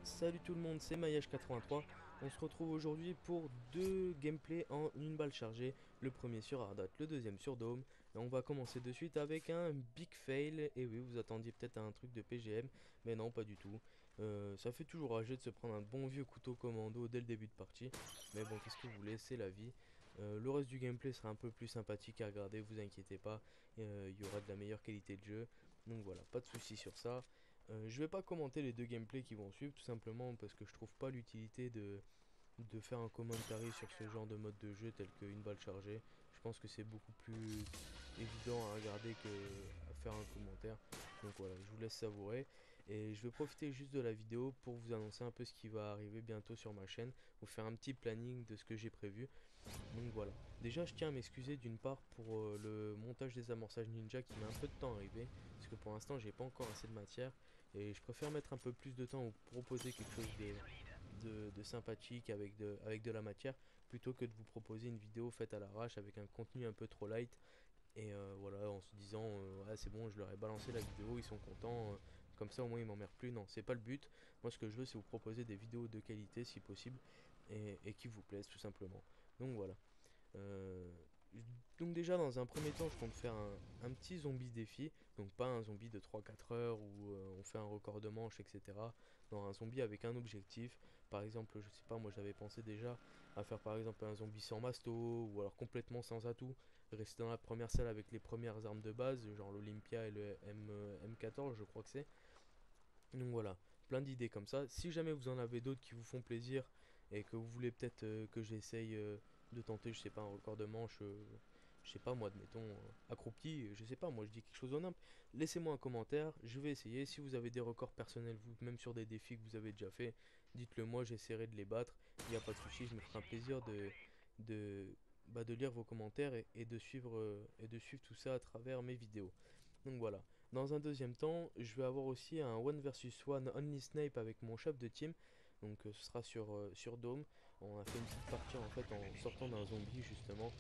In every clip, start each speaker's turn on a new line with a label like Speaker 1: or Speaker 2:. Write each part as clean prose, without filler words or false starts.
Speaker 1: Salut tout le monde, c'est Maillage83. On se retrouve aujourd'hui pour deux gameplays en une balle chargée. Le premier sur Ardat, le deuxième sur Dome. Et on va commencer de suite avec un big fail. Et oui, vous attendiez peut-être à un truc de PGM, mais non, pas du tout. Ça fait toujours rager de se prendre un bon vieux couteau commando dès le début de partie. Mais bon, qu'est-ce que vous voulez, c'est la vie. Le reste du gameplay sera un peu plus sympathique à regarder, vous inquiétez pas. Il y aura de la meilleure qualité de jeu. Donc voilà, pas de soucis sur ça. Je vais pas commenter les deux gameplays qui vont suivre, tout simplement parce que je trouve pas l'utilité de faire un commentary sur ce genre de mode de jeu tel qu'une balle chargée. Je pense que c'est beaucoup plus évident à regarder que à faire un commentaire. Donc voilà, je vous laisse savourer. Et je vais profiter juste de la vidéo pour vous annoncer un peu ce qui va arriver bientôt sur ma chaîne, vous faire un petit planning de ce que j'ai prévu. Donc voilà. Déjà, je tiens à m'excuser d'une part pour le montage des amorçages ninja qui met un peu de temps à arriver, parce que pour l'instant, j'ai pas encore assez de matière et je préfère mettre un peu plus de temps pour proposer quelque chose de sympathique avec de la matière plutôt que de vous proposer une vidéo faite à l'arrache avec un contenu un peu trop light. Et voilà, en se disant, ouais, c'est bon, je leur ai balancé la vidéo, ils sont contents, comme ça au moins ils m'emmerdent plus. Non, c'est pas le but. Moi, ce que je veux, c'est vous proposer des vidéos de qualité si possible et qui vous plaisent tout simplement. Donc voilà. Euh, donc déjà dans un premier temps je compte faire un petit zombie défi, donc pas un zombie de 3-4 heures où on fait un record de manche etc. Non, un zombie avec un objectif, par exemple je sais pas, moi j'avais pensé déjà à faire par exemple un zombie sans masto ou alors complètement sans atout, rester dans la première salle avec les premières armes de base, genre l'Olympia et le M14 je crois que c'est. Donc voilà, plein d'idées comme ça. Si jamais vous en avez d'autres qui vous font plaisir et que vous voulez peut-être que j'essaye de tenter, je sais pas, un record de manche, je sais pas moi, admettons, accroupi, je sais pas, moi je dis quelque chose au nimp, laissez-moi un commentaire, je vais essayer. Si vous avez des records personnels, vous, même sur des défis que vous avez déjà fait, dites-le moi, j'essaierai de les battre. Il n'y a pas de souci, je me ferai un plaisir de, de lire vos commentaires et de suivre tout ça à travers mes vidéos. Donc voilà. Dans un deuxième temps, je vais avoir aussi un one versus one only snipe avec mon chef de team. Donc ce sera sur Dome. On a fait une petite partie en fait en sortant d'un zombie justement.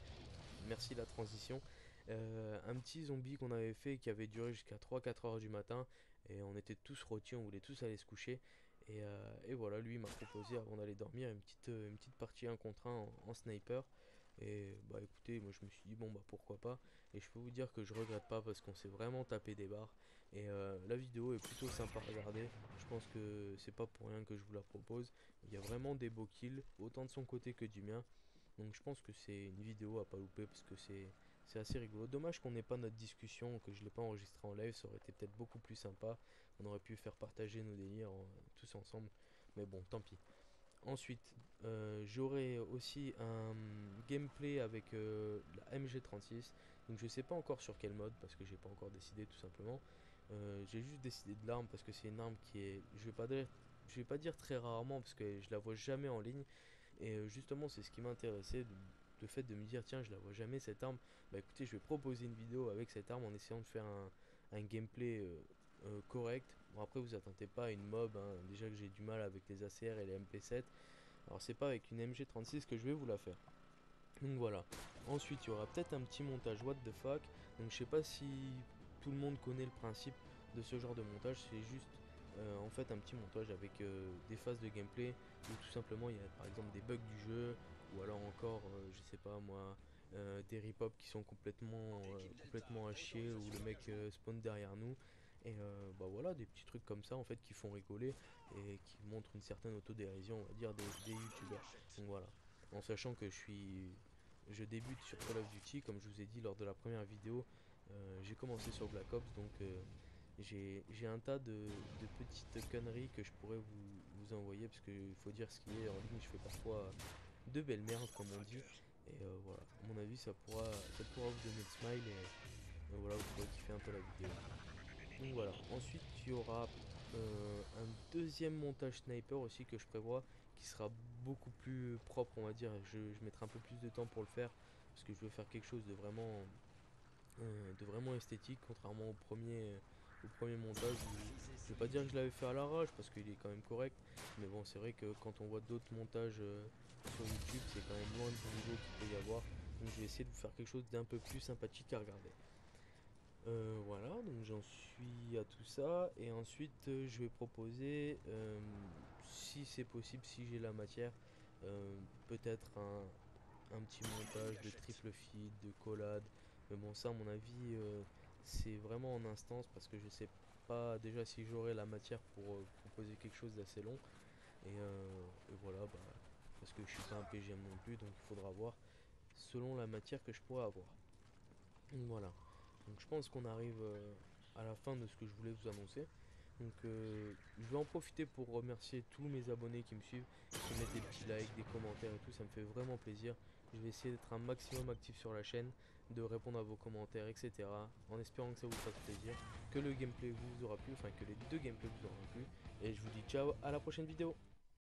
Speaker 1: Merci la transition. Un petit zombie qu'on avait fait qui avait duré jusqu'à 3-4 heures du matin. Et on était tous rôtis, on voulait tous aller se coucher. Et voilà, lui m'a proposé avant d'aller dormir une petite partie 1 contre 1 en sniper. Et bah écoutez, moi je me suis dit bon bah pourquoi pas. Et je peux vous dire que je regrette pas parce qu'on s'est vraiment tapé des barres. Et la vidéo est plutôt sympa à regarder. Je pense que c'est pas pour rien que je vous la propose. Il y a vraiment des beaux kills, autant de son côté que du mien. Donc je pense que c'est une vidéo à pas louper parce que c'est assez rigolo. Dommage qu'on n'ait pas notre discussion, que je l'ai pas enregistré en live, ça aurait été peut-être beaucoup plus sympa. On aurait pu faire partager nos délires tous ensemble. Mais bon, tant pis. Ensuite, j'aurai aussi un gameplay avec la MG36. Donc je sais pas encore sur quel mode parce que j'ai pas encore décidé tout simplement. J'ai juste décidé de l'arme parce que c'est une arme qui est, je vais pas dire très rarement parce que je la vois jamais en ligne. Et justement, c'est ce qui m'intéressait, le fait de me dire, tiens, je la vois jamais cette arme. Bah écoutez, je vais proposer une vidéo avec cette arme en essayant de faire un gameplay correct. Bon, après, vous attendez pas à une mob, hein. Déjà que j'ai du mal avec les ACR et les MP7. Alors, c'est pas avec une MG36 que je vais vous la faire. Donc voilà. Ensuite, il y aura peut-être un petit montage what the fuck. Donc je sais pas si tout le monde connaît le principe de ce genre de montage. C'est juste en fait un petit montage avec des phases de gameplay où tout simplement il y a par exemple des bugs du jeu ou alors encore je sais pas moi des rip qui sont complètement à chier où le mec spawn derrière nous. Et bah voilà, des petits trucs comme ça en fait qui font rigoler et qui montrent une certaine autodérision, on va dire, des youtubeurs. Donc voilà, en sachant que je débute sur Call of Duty, comme je vous ai dit lors de la première vidéo. J'ai commencé sur Black Ops, donc j'ai un tas de petites conneries que je pourrais vous envoyer, parce qu'il faut dire ce qui est en ligne, je fais parfois de belles merdes, comme on dit. Et voilà, à mon avis, ça pourra vous donner le smile, et voilà, vous pourrez kiffer un peu la vidéo. Donc voilà, ensuite il y aura un deuxième montage sniper aussi que je prévois, qui sera beaucoup plus propre, on va dire. Je mettrai un peu plus de temps pour le faire parce que je veux faire quelque chose de vraiment esthétique, contrairement au premier montage où je vais pas dire que je l'avais fait à l'arrache parce qu'il est quand même correct, mais bon, c'est vrai que quand on voit d'autres montages sur YouTube, c'est quand même loin du niveau qu'il peut y avoir. Donc je vais essayer de vous faire quelque chose d'un peu plus sympathique à regarder. Voilà, donc j'en suis à tout ça. Et ensuite, je vais proposer si c'est possible, si j'ai la matière, peut-être un petit montage de triple feed, de collade. Mais bon, ça, à mon avis, c'est vraiment en instance parce que je sais pas déjà si j'aurai la matière pour proposer quelque chose d'assez long. Et voilà, bah, parce que je suis pas un PGM non plus, donc il faudra voir selon la matière que je pourrais avoir. Donc voilà. Donc je pense qu'on arrive à la fin de ce que je voulais vous annoncer. Donc je vais en profiter pour remercier tous mes abonnés qui me suivent, qui mettent des petits likes, des commentaires et tout, ça me fait vraiment plaisir. Je vais essayer d'être un maximum actif sur la chaîne, de répondre à vos commentaires, etc. En espérant que ça vous fasse plaisir, que le gameplay vous aura plu, enfin que les deux gameplays vous auront plu. Et je vous dis ciao, à la prochaine vidéo.